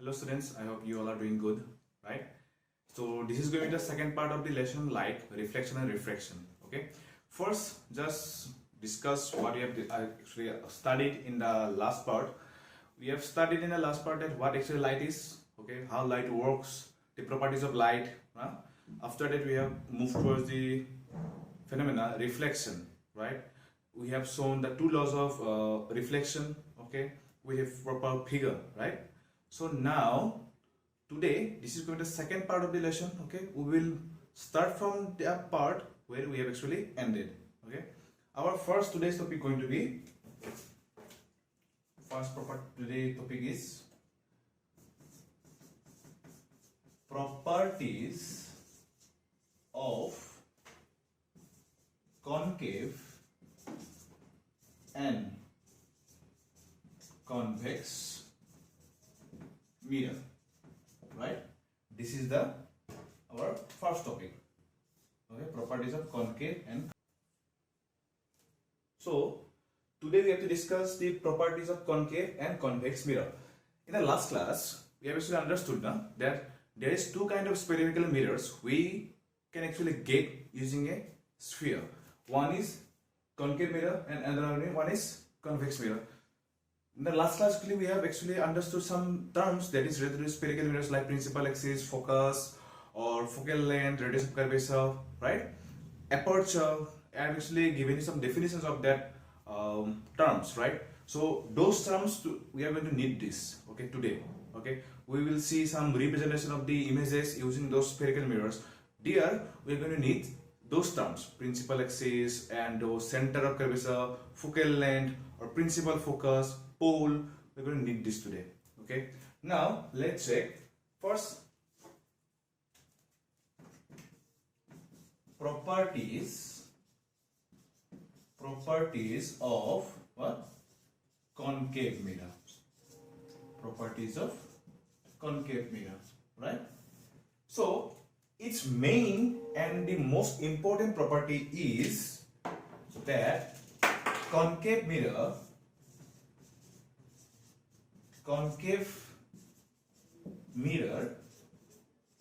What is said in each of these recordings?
Hello students, I hope you all are doing good, right? So this is going to be the second part of the lesson, light, reflection and refraction. Okay, first just discuss what we have actually studied in the last part. We have studied in the last part that what actually light is, okay, how light works, the properties of light. After that we have moved towards the phenomena reflection, right? We have shown the two laws of reflection, okay, we have proper figure, right? So now today this is going to be the second part of the lesson. Okay, we will start from the part where we have actually ended. Okay, our first today's topic going to be today topic is properties of concave and convex mirror, right? This is our first topic. Okay, properties of concave and so today we have to discuss the properties of concave and convex mirror. In the last class we have actually understood now that there is two kind of spherical mirrors we can actually get using a sphere. One is concave mirror and another one is convex mirror. In the last class we have actually understood some terms that is related to spherical mirrors like principal axis, focus or focal length, radius of curvature, right? Aperture. I have actually given you some definitions of that terms, right? So those terms we are going to need this, okay, today. Okay, we will see some representation of the images using those spherical mirrors. There we are going to need those terms, principal axis and those center of curvature, focal length or principal focus, pole. We're going to need this today. Okay, now let's check first properties of what? Concave mirror. Properties of concave mirror, right? So its main and the most important property is that concave mirror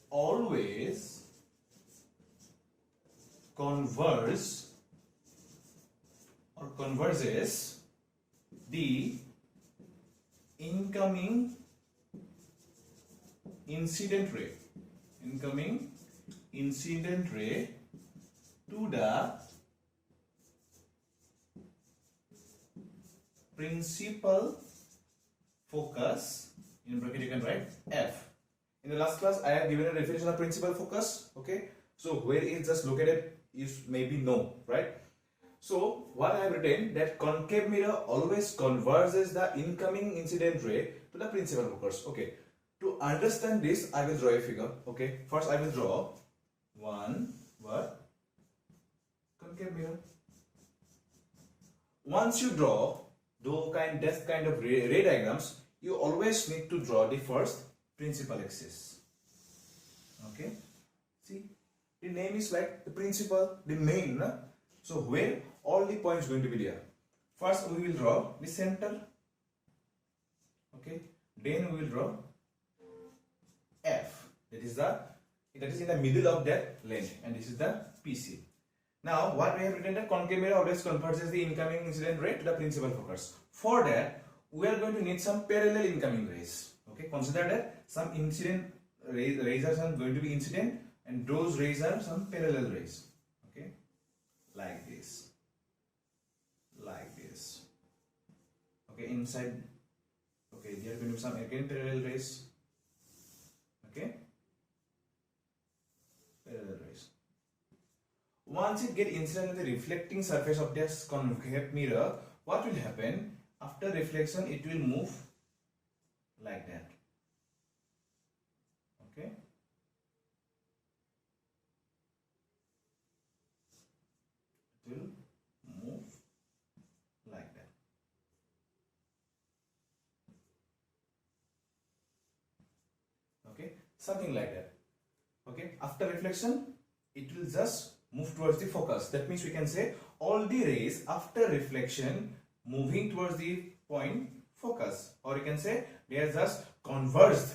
always converges the incoming incident ray to the principal focus, in bracket you can write F. In the last class I have given a definition of principal focus. Okay, so where it's just located you maybe know, right? So what I have written that concave mirror always converges the incoming incident ray to the principal focus. Okay, to understand this I will draw a figure. Okay, first I will draw one concave mirror. Once you draw this kind of ray diagrams, you always need to draw the first principal axis. Okay, see the name is like the principal, the main, no? So where all the points going to be there. First we will draw the center. Okay, then we will draw F. That is in the middle of that length, and this is the PC. Now what we have written, that concave mirror always converges the incoming incident ray to the principal focus. For that we are going to need some parallel incoming rays. Okay, consider that some incident rays are going to be incident and those rays are some parallel rays. Okay, like this. Okay, inside. Okay, there are going to be some again parallel rays. Okay, parallel rays. Once it get incident on the reflecting surface of this concave mirror, what will happen? After reflection it will move like that. Okay, it will move like that. Okay, something like that. Okay, after reflection it will just move towards the focus. That means we can say all the rays after reflection moving towards the point focus, or you can say they are just converged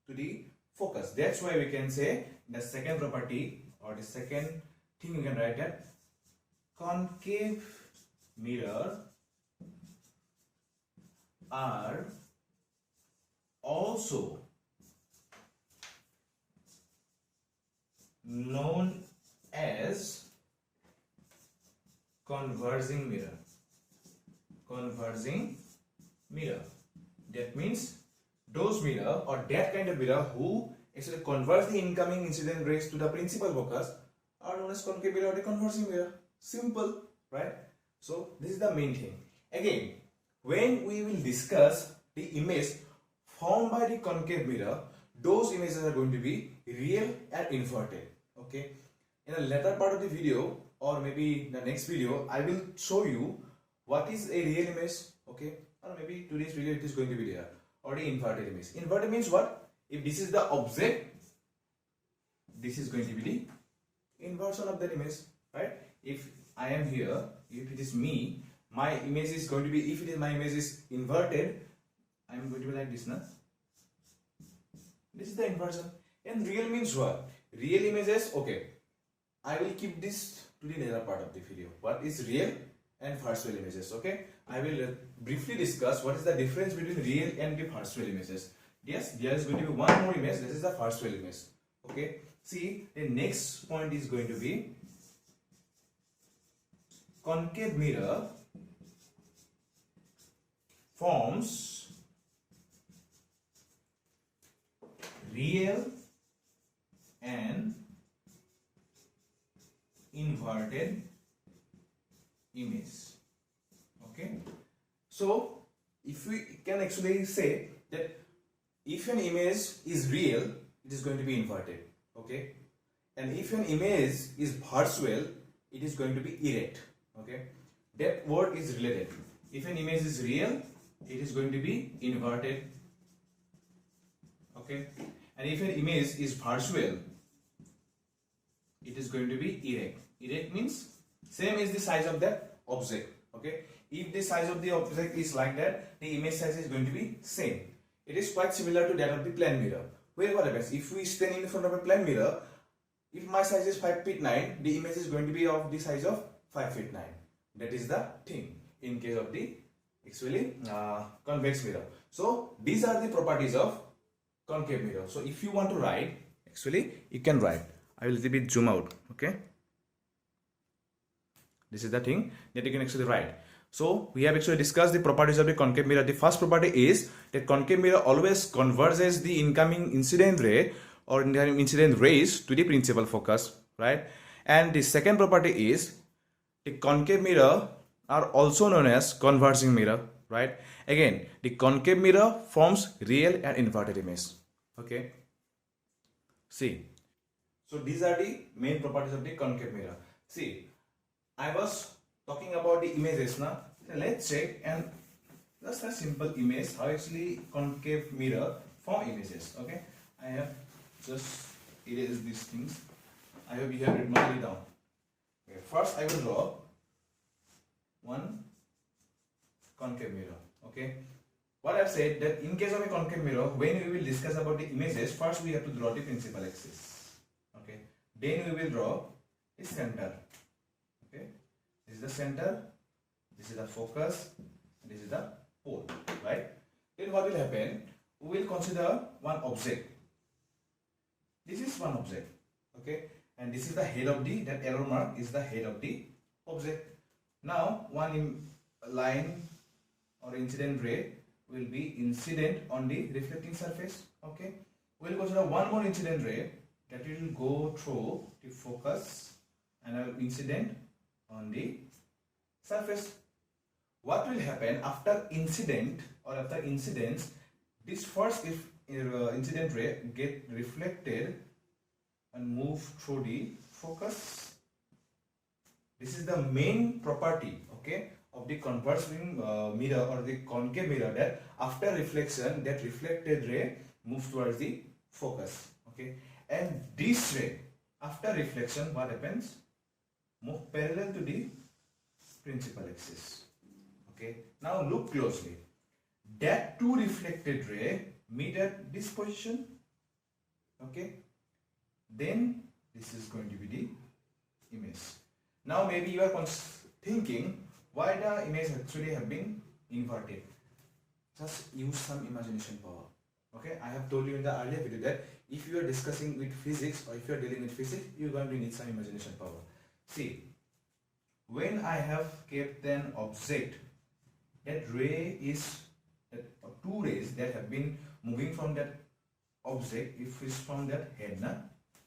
to the focus. That's why we can say the second property or the second thing we can write that concave mirror are also known as converging mirror. Converging mirror. That means those mirror or that kind of mirror who actually converts the incoming incident rays to the principal focus are known as concave mirror or the converging mirror. Simple, right? So this is the main thing. Again, when we will discuss the image formed by the concave mirror, those images are going to be real and inverted. Okay. In the later part of the video or maybe the next video, I will show you what is a real image. Okay. Or maybe today's video it is going to be there. Or the inverted image. Inverted means what? If this is the object, this is going to be the inversion of that image, right? If I am here, if it is me, my image is going to be, if it is my image is inverted, I am going to be like this, na? This is the inversion. And real means what? Real images, okay. I will keep this to the later part of the video. What is real and virtual images, okay? I will briefly discuss what is the difference between real and the virtual images. Yes, there is going to be one more image. This is the virtual image, okay? See, the next point is going to be concave mirror forms real and inverted image. Okay, so if we can actually say that if an image is real, it is going to be inverted. Okay, and if an image is virtual, it is going to be erect. Okay, that word is related. If an image is real, it is going to be inverted. Okay, and if an image is virtual, it is going to be erect. Erect means same as the size of that object. Okay, if the size of the object is like that, the image size is going to be same. It is quite similar to that of the plane mirror. Where what happens? If we stand in front of a plane mirror, if my size is 5 feet 9, the image is going to be of the size of 5 feet 9. That is the thing in case of the actually convex mirror. So these are the properties of concave mirror. So if you want to write, actually you can write. I will little bit zoom out. Okay. This is the thing that you can actually write. So we have actually discussed the properties of the concave mirror. The first property is that concave mirror always converges the incoming incident ray or incident rays to the principal focus, right? And the second property is the concave mirror are also known as converging mirror, right? Again, the concave mirror forms real and inverted image. Okay. See. So these are the main properties of the concave mirror. See, I was talking about the images now. Let's check and just a simple image how actually concave mirror form images. Okay, I have just erased these things. I hope you have written it down. Okay, first I will draw one concave mirror. Okay, what I've said that in case of a concave mirror, when we will discuss about the images, first we have to draw the principal axis. Okay, then we will draw the center. Okay, this is the center, this is the focus, and this is the pole, right? Then what will happen? We will consider one object. This is one object, okay, and this is the head of the, that arrow mark is the head of the object. Now one line or incident ray will be incident on the reflecting surface. Okay, we will consider one more incident ray that will go through the focus and an incident on the surface. What will happen after incident or after incidents? This first incident ray get reflected and move through the focus. This is the main property, okay, of the converging mirror or the concave mirror, that after reflection, that reflected ray moves towards the focus. Okay, and this ray after reflection, what happens? Move parallel to the principal axis. Okay, now look closely. That two reflected ray meet at this position. Okay, then this is going to be the image. Now maybe you are thinking why the image actually have been inverted. Just use some imagination power. Okay, I have told you in the earlier video that if you are discussing with physics or if you are dealing with physics, you are going to need some imagination power. See, when I have kept an object, that ray is two rays that have been moving from that object, if it's from that head,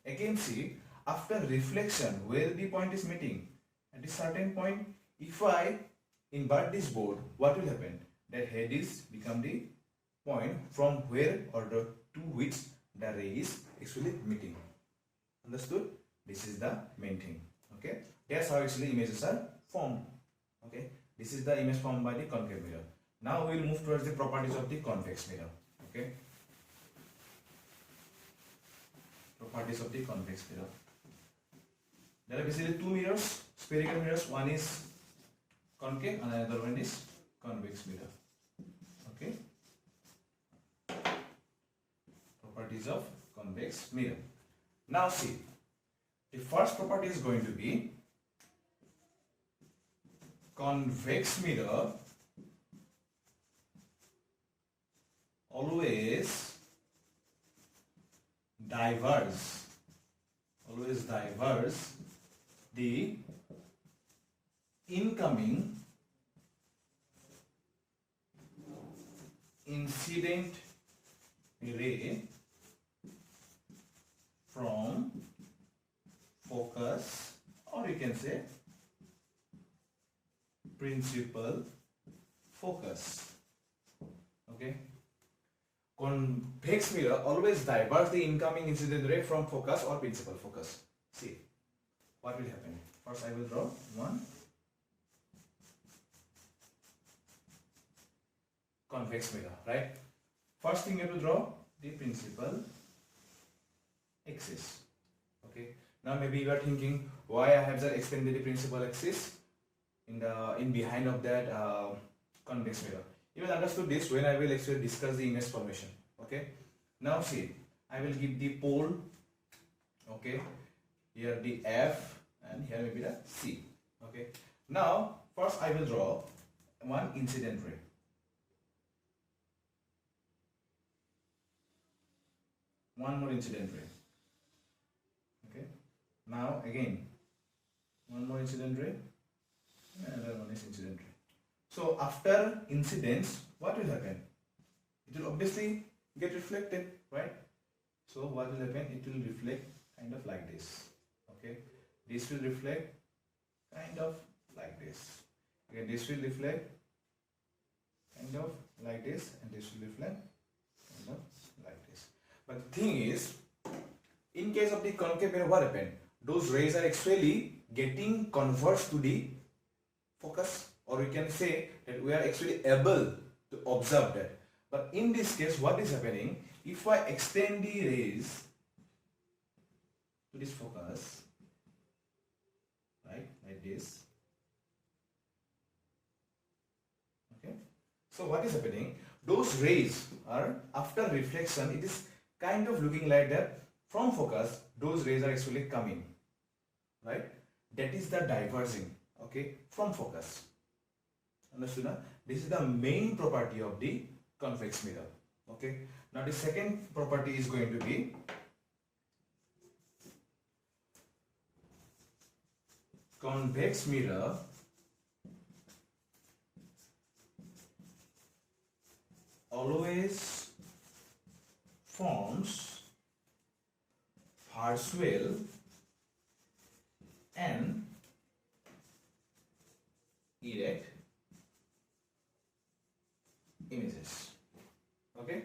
again see, after reflection where the point is meeting, at a certain point, if I invert this board, what will happen? That head is become the point from where or to which the ray is actually meeting. Understood? This is the main thing. Okay, that's how actually images are formed. Okay, this is the image formed by the concave mirror. Now we will move towards the properties of the convex mirror. Okay, properties of the convex mirror. There are basically two mirrors, spherical mirrors. One is concave and another one is convex mirror. Okay, properties of convex mirror. Now see, the first property is going to be convex mirror always diverge the incoming incident ray from focus, or you can say principal focus. Okay, convex mirror always diverge the incoming incident ray from focus or principal focus. See what will happen. First I will draw one convex mirror, right? First thing you have to draw the principal axis. Okay, now maybe you are thinking why I have just extended the principal axis in behind of that convex mirror. You will understood this when I will actually discuss the image formation. Okay, now see, I will give the pole. Okay, here the F and here maybe the C. Okay, now first I will draw one incident ray. One more incident ray. Okay, now again one more incident ray, another one is incident ray. So after incidence, what will happen? It will obviously get reflected, right? So what will happen? It will reflect kind of like this. Okay, this will reflect kind of like this. Again, this will reflect kind of like this, and this will reflect kind of like this. But the thing is, in case of the concave mirror, what happened? Those rays are actually getting converged to the focus, or we can say that we are actually able to observe that. But in this case, what is happening? If I extend the rays to this focus, right, like this. Okay. So what is happening? Those rays are after reflection. It is kind of looking like that. From focus, those rays are actually coming, right? That is the diverging. Okay, from focus. Understood? Now, this is the main property of the convex mirror. Okay. Now the second property is going to be convex mirror always forms partial and erect images. Okay,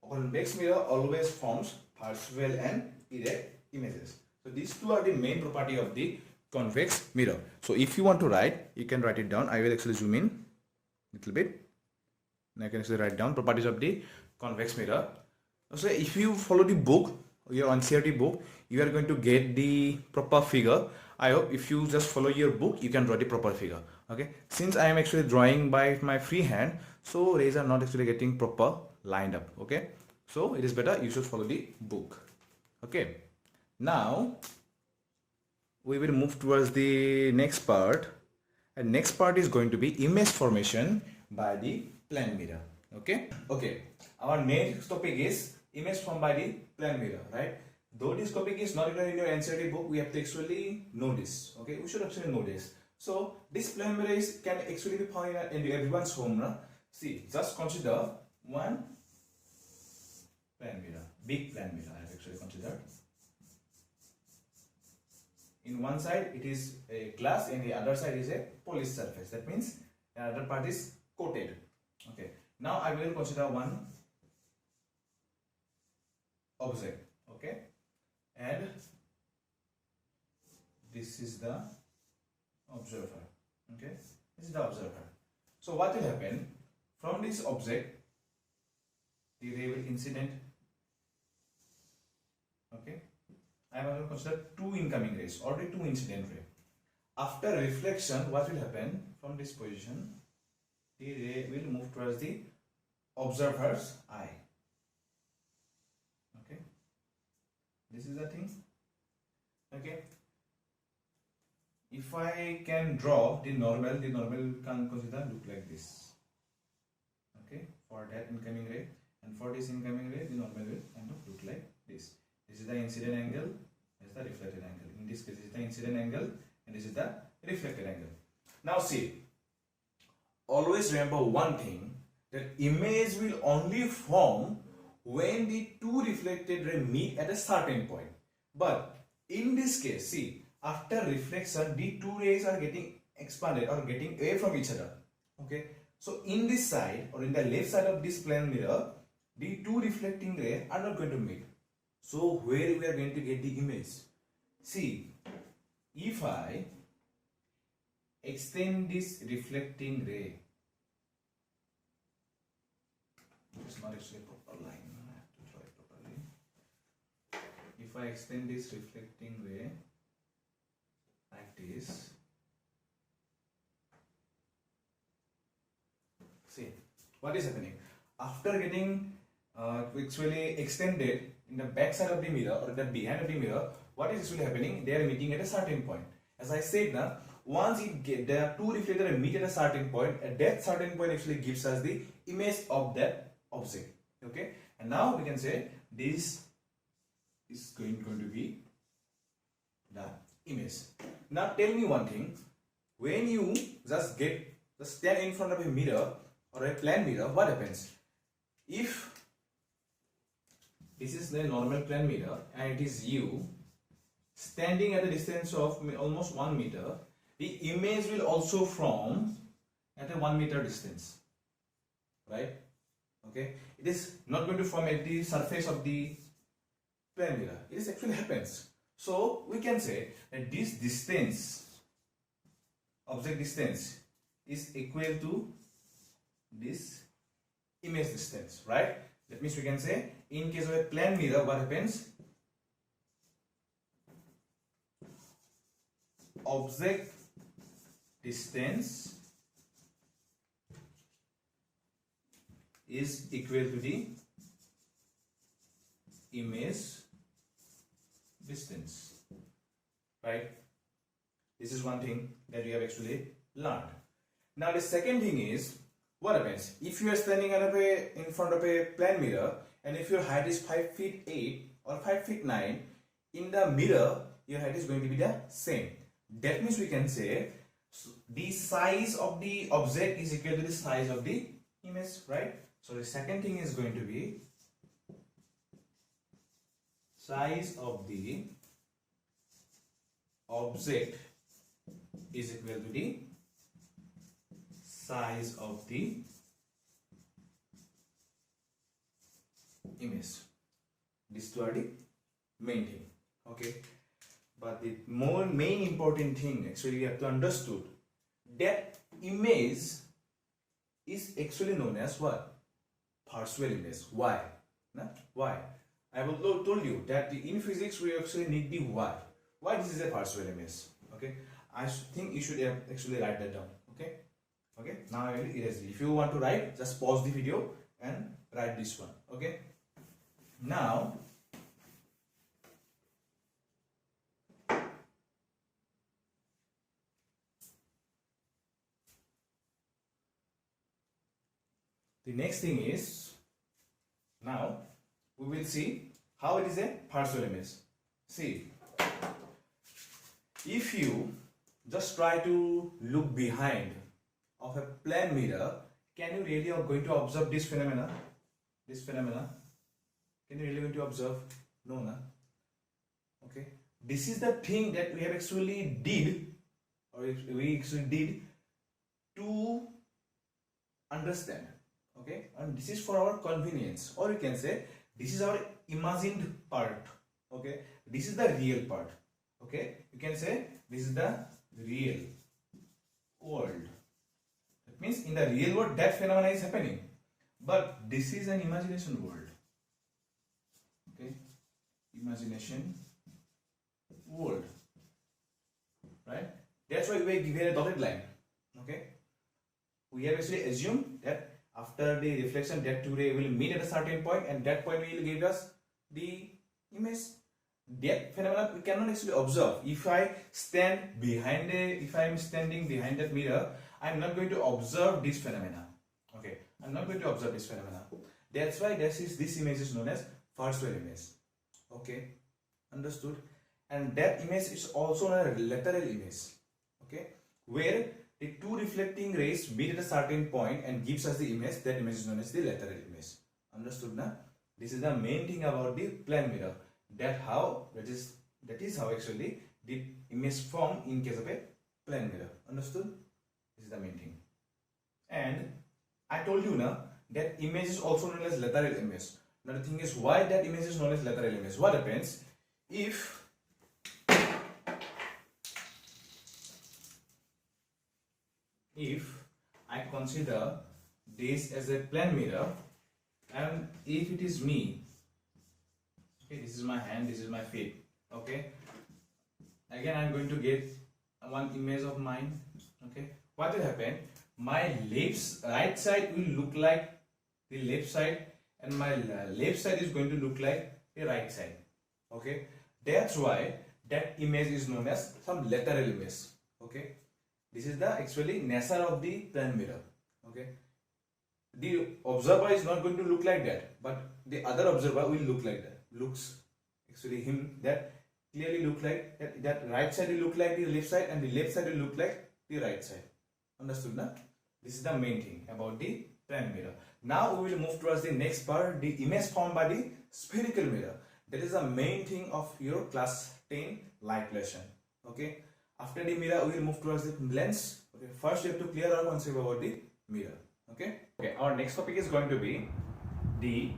convex mirror always forms partial and erect images. So these two are the main property of the convex mirror. So if you want to write, you can write it down. I will actually zoom in a little bit. And I can actually write down properties of the convex mirror. So if you follow the book, your NCERT book, you are going to get the proper figure. I hope if you just follow your book, you can draw the proper figure. Okay, since I am actually drawing by my free hand, so rays are not actually getting proper lined up. Okay, so it is better you should follow the book. Okay, now we will move towards the next part, and next part is going to be image formation by the plane mirror. Okay, our next topic is image formed by the plane mirror, right? Though this topic is not even in your NCERT book, we have to actually know this. Okay, we should actually know this. So this plane mirror can actually be found in everyone's home. No? See, just consider one plane mirror, big plane mirror. I have actually considered. In one side it is a glass, and the other side is a polished surface. That means the other part is coated. Okay. Now I will consider one object. Okay, and this is the observer. Okay, this is the observer. So what will happen from this object? The ray will incident. Okay, I am going to consider two incoming rays or the two incident ray. After reflection, what will happen from this position? The ray will move towards the observer's eye. Okay, this is the thing. Okay, if I can draw the normal can consider look like this. Okay, for that incoming ray, and for this incoming ray, the normal will kind of look like this. This is the incident angle, this is the reflected angle. In this case, this is the incident angle, and this is the reflected angle. Now see, always remember one thing, that image will only form when the two reflected rays meet at a certain point. But in this case, see, after reflection, the two rays are getting expanded or getting away from each other. Okay, so in this side or in the left side of this plane mirror, the two reflecting rays are not going to meet. So where we are going to get the image? See, if I extend this reflecting ray, it's not actually a proper line, I have to draw it properly. If I extend this reflecting ray like this, see what is happening after getting actually extended in the back side of the mirror or the behind of the mirror. What is actually happening? They are meeting at a certain point. As I said now, once there are two reflectors meet at a certain point, at that certain point actually gives us the image of that object. Okay, and now we can say this is going to be the image. Now tell me one thing, when you just stand in front of a mirror or a plane mirror, what happens? If this is the normal plane mirror and it is you standing at a distance of almost 1 meter, the image will also form at a 1 meter distance, right? Okay, it is not going to form at the surface of the plane mirror. It is actually happens. So we can say that this distance, object distance, is equal to this image distance, right? That means we can say in case of a plane mirror, what happens? Object distance is equal to the image distance, right? This is one thing that we have actually learned. Now the second thing is, what happens if you are standing in front of a plane mirror, and if your height is 5 feet 8 or 5 feet 9, in the mirror your height is going to be the same. That means we can say the size of the object is equal to the size of the image, right? So the second thing is going to be size of the object is equal to the size of the image. These two are the main thing. Okay, but the main important thing actually we have to understood that image is actually known as what? Parseval image. Why? Why? I have told you that in physics we actually need the why. Why this is a Parseval image? Okay, I think you should actually write that down. Okay. Okay, now I will erase it. If you want to write, just pause the video and write this one. Okay, now The next thing is, now we will see how it is a partial image. See, if you just try to look behind of a plane mirror, can you really are going to observe this phenomena? This phenomena, can you really going to observe? No, na? Okay. This is the thing that we have actually did, or we actually did to understand. Okay, and this is for our convenience, or you can say this is our imagined part. Okay, this is the real part. Okay, you can say this is the real world. That means in the real world that phenomena is happening, but this is an imagination world. Okay, imagination world, right? That's why we give a dotted line. Okay, we have actually assumed that after the reflection, that two ray will meet at a certain point, and that point will give us the image. That phenomena we cannot actually observe. If I stand behind if I am standing behind that mirror, I am not going to observe this phenomena. Okay, I am not going to observe this phenomena. That's why this image is known as first wave image. Okay, understood? And that image is also known as lateral image. Okay, where the two reflecting rays meet at a certain point and gives us the image. That image is known as the lateral image. Understood now? This is the main thing about the plane mirror. That is how actually the image form in case of a plane mirror. Understood? This is the main thing. And I told you now that image is also known as lateral image. Now the thing is, why that image is known as lateral image? What happens if I consider this as a plane mirror, and if it is me, okay, this is my hand, this is my feet, okay, again I am going to get one image of mine. Okay, what will happen? My right side will look like the left side, and my left side is going to look like the right side. Okay, that's why that image is known as some lateral image. Okay, this is the actually nature of the plane mirror. Okay, the observer is not going to look like that, but the other observer will look like that. Looks actually him that clearly look like that right side will look like the left side, and the left side will look like the right side. Understood now? This is the main thing about the plane mirror. Now we will move towards the next part, the image formed by the spherical mirror. That is the main thing of your class 10 light lesson. Okay. After the mirror, we will move towards the lens. Okay. First, you have to clear our concept about the mirror. Okay. Okay. Our next topic is going to be the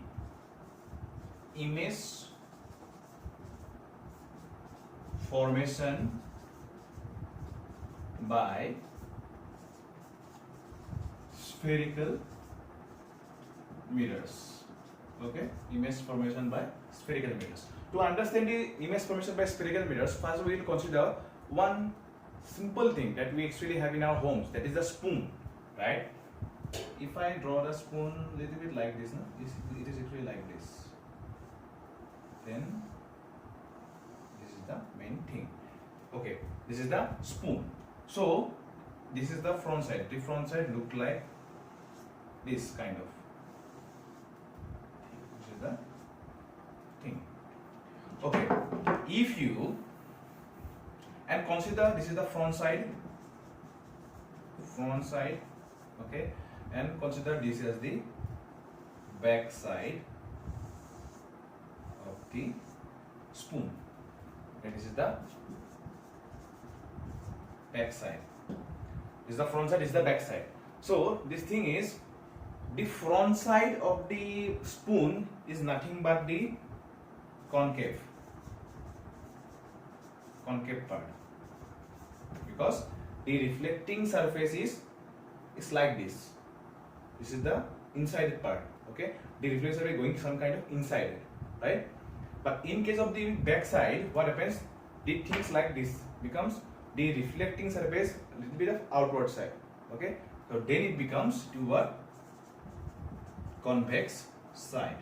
image formation by spherical mirrors. Okay, image formation by spherical mirrors. To understand the image formation by spherical mirrors, first we will consider one simple thing that we actually have in our homes, that is the spoon, right? If I draw the spoon a little bit like this, no? It is actually like this. Then this is the main thing. Okay, this is the spoon. So this is the front side. The front side look like this kind of. This is the thing. Okay, if you and consider this is the front side, okay, and consider this as the back side of the spoon. Okay, this is the back side. This is the front side, this is the back side. So this thing is, the front side of the spoon is nothing but the concave part, because the reflecting surface is like this. This is the inside part. Okay, the reflecting surface going some kind of inside, right? But in case of the back side, what happens? The things like this becomes the reflecting surface a little bit of outward side. Okay, so then it becomes to what? Convex side.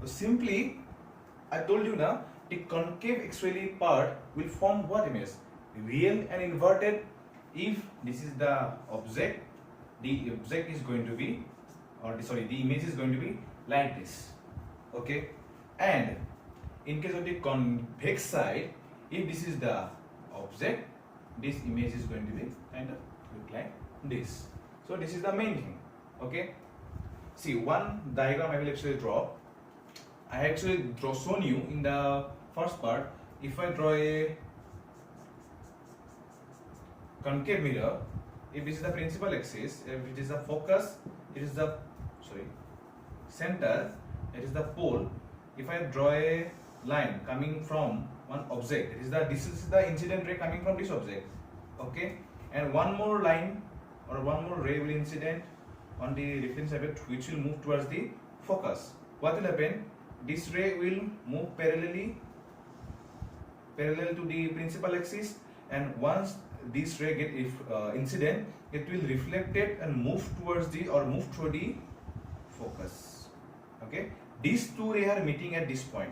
So simply, I told you now, the concave actually part will form what image? Real and inverted. If this is the object is going to be or sorry, the image is going to be like this. Okay, and in case of the convex side, if this is the object, this image is going to be kind of look like this. So this is the main thing. Okay, see, one diagram I will actually draw. I actually shown you in the first part. If I draw a concave mirror, if this is the principal axis, if it is the focus, it is the center, it is the pole. If I draw a line coming from one object, this is the incident ray coming from this object. Okay, and one more line or one more ray will incident on the reference object, which will move towards the focus. What will happen? This ray will move parallel to the principal axis, and once this ray get incident, it will reflect it and move towards the or move through the focus. Okay, these two rays are meeting at this point.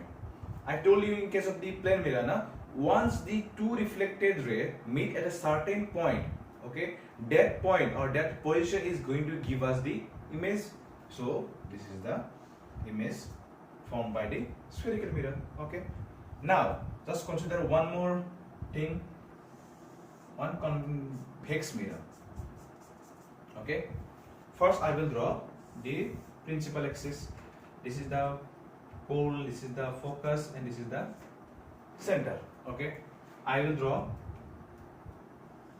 I told you in case of the plane mirror, once the two reflected ray meet at a certain point, okay, that point or that position is going to give us the image. So this is the image formed by the spherical mirror. Okay, now just consider one more thing, one convex mirror. Okay, first I will draw the principal axis. This is the pole, this is the focus, and this is the center. Okay, I will draw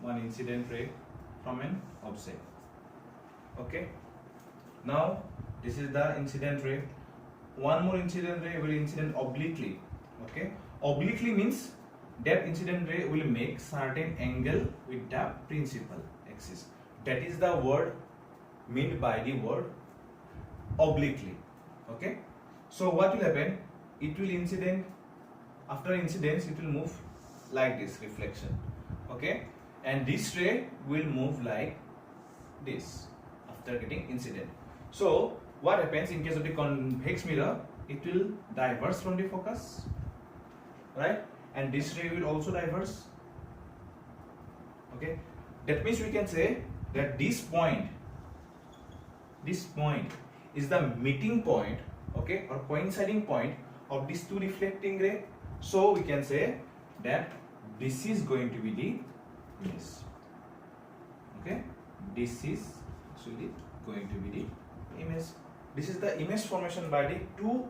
one incident ray from an object. Okay, now this is the incident ray. One more incident ray will incident obliquely. Okay, obliquely means that incident ray will make certain angle with the principal axis. That is the word meant by the word obliquely. Okay, so what will happen? It will incident, after incidence it will move like this, reflection. Okay, and this ray will move like this after getting incident. So what happens in case of the convex mirror? It will diverge from the focus, right? And this ray will also diverge. Okay, that means we can say that this point is the meeting point, okay, or coinciding point of these two reflecting ray. So we can say that this is going to be the image. Okay, this is actually going to be the image. This is the image formation by the two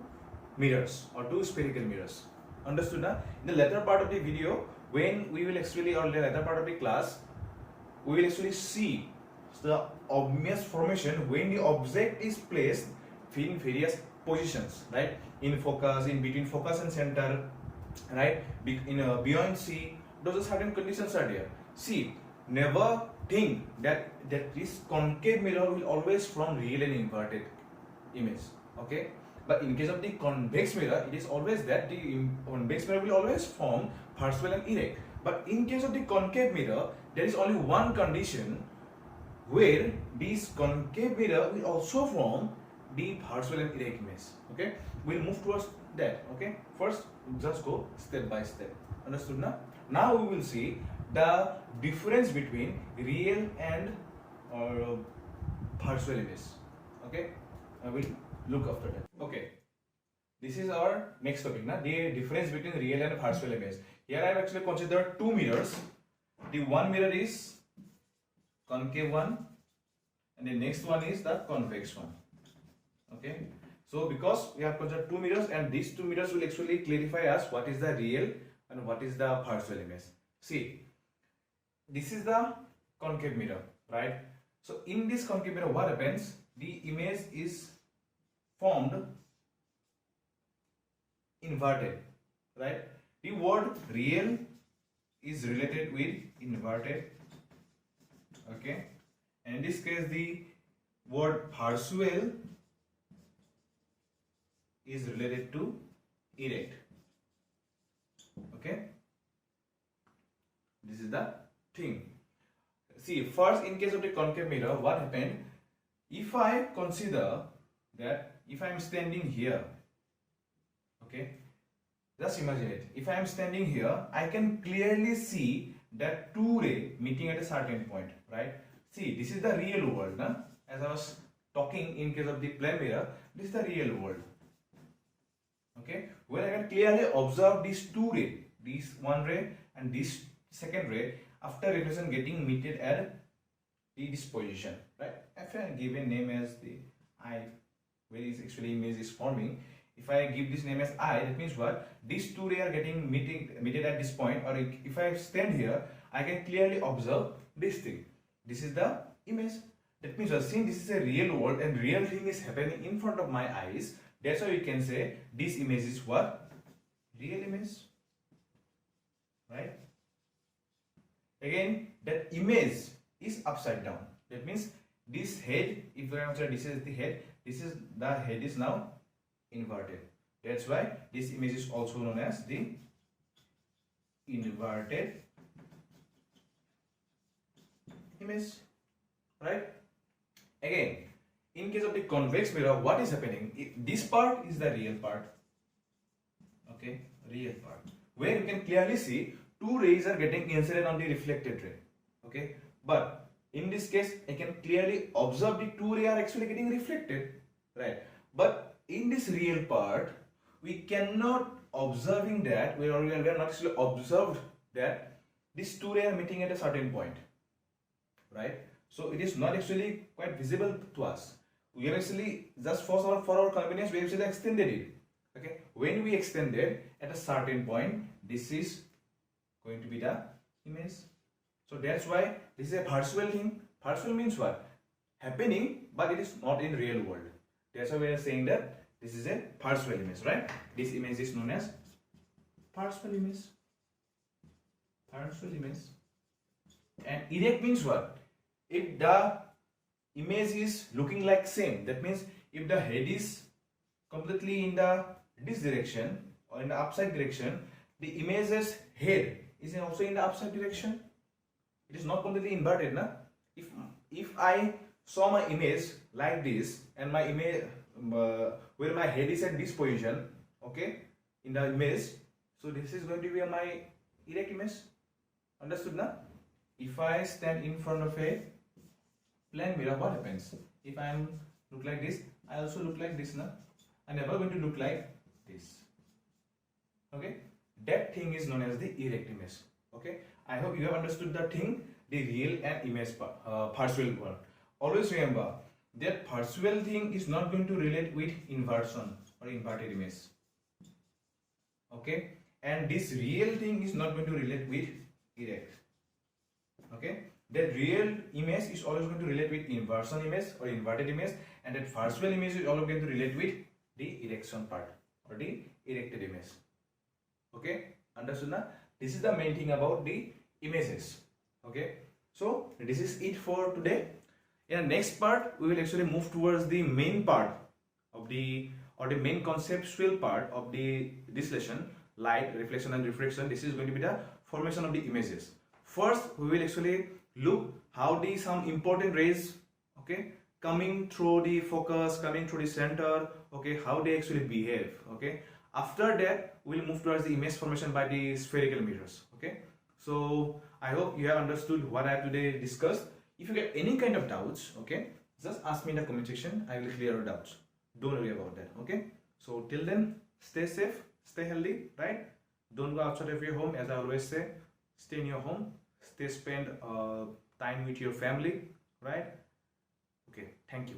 mirrors or two spherical mirrors. Understood now? In the later part of the video, when we will actually, or the later part of the class, we will actually see the image formation when the object is placed in various positions, right? In focus, in between focus and center, right? In beyond C, those are certain conditions are there. See, never think that this concave mirror will always form real and inverted image. Okay, but in case of the convex mirror, it is always that the convex mirror will always form partial and erect. But in case of the concave mirror, there is only one condition where this concave mirror will also form the partial and erect image. Okay, we'll move towards that. Okay, first just go step by step. Understood now? Now we will see the difference between real and partial image. Okay, I will look after that. Okay, this is our next topic now, the difference between real and partial image. Here I have actually considered two mirrors. The one mirror is concave one, and the next one is the convex one. Okay, so because we have considered two mirrors, and these two mirrors will actually clarify us what is the real and what is the partial image. See, this is the concave mirror, right? So in this concave mirror, what happens? The image is formed inverted, right? The word real is related with inverted. Okay, and in this case the word partial is related to erect. Okay, this is the thing. See, first in case of the concave mirror, what happened? If I consider that if I am standing here, okay, just imagine it. If I am standing here, I can clearly see that two rays meeting at a certain point, right? See, this is the real world, as I was talking in case of the plane mirror, this is the real world. Okay, where I can clearly observe these two rays, this one ray and this second ray, after reflection getting meted at this position, right? If I give a name as the eye, where is actually image is forming, if I give this name as eye, that means what? These two rays are getting meted at this point, or if I stand here, I can clearly observe this thing. This is the image. That means since this is a real world and real thing is happening in front of my eyes, that's why we can say this image is what? Real image, right? Again, that image is upside down. That means this head, if I consider this is the head, the head is now inverted. That's why this image is also known as the inverted image, right? Again, in case of the convex mirror, what is happening? This part is the real part, okay, real part, where you can clearly see two rays are getting incident on the reflected ray, okay. But in this case, I can clearly observe the two rays are actually getting reflected, right? But in this real part, we cannot observing that, we are not actually observed that these two rays are meeting at a certain point, right? So it is not actually quite visible to us. We have actually just for our convenience, we actually extended it. Okay, when we extend it at a certain point, this is going to be the image. So that's why this is a virtual thing. Virtual means what? Happening, but it is not in real world. That's why we are saying that this is a virtual image, right? This image is known as virtual image. Virtual image. And erect means what? If the image is looking like same, that means if the head is completely in this direction or in the upside direction, the image's head is also in the upside direction. It is not completely inverted, na? If I saw my image like this and my image where my head is at this position, okay, in the image, so this is going to be my erect image. Understood, na? If I stand in front of a plane mirror, what happens? If I look like this, I also look like this, na? I'm never going to look like this. Okay, that thing is known as the erect image. Okay, I hope you have understood the thing, the real and image part, virtual part. Always remember that virtual thing is not going to relate with inversion or inverted image. Okay, and this real thing is not going to relate with erect. Okay, that real image is always going to relate with inversion image or inverted image, and that virtual image is always going to relate with the erection part or the erected image. Okay, understood na? This is the main thing about the images. Okay, so this is it for today. In the next part, we will actually move towards the main part of the main conceptual part of this lesson, light, reflection and refraction. This is going to be the formation of the images. First, we will actually look how some important rays, okay, coming through the focus, coming through the center, okay, how they actually behave, okay. After that, we will move towards the image formation by the spherical mirrors, okay. So I hope you have understood what I have today discussed. If you get any kind of doubts, okay, just ask me in the comment section. I will clear your doubts. Don't worry about that, okay. So till then, stay safe, stay healthy, right? Don't go outside of your home, as I always say. Stay in your home, spend time with your family, right? Okay, thank you.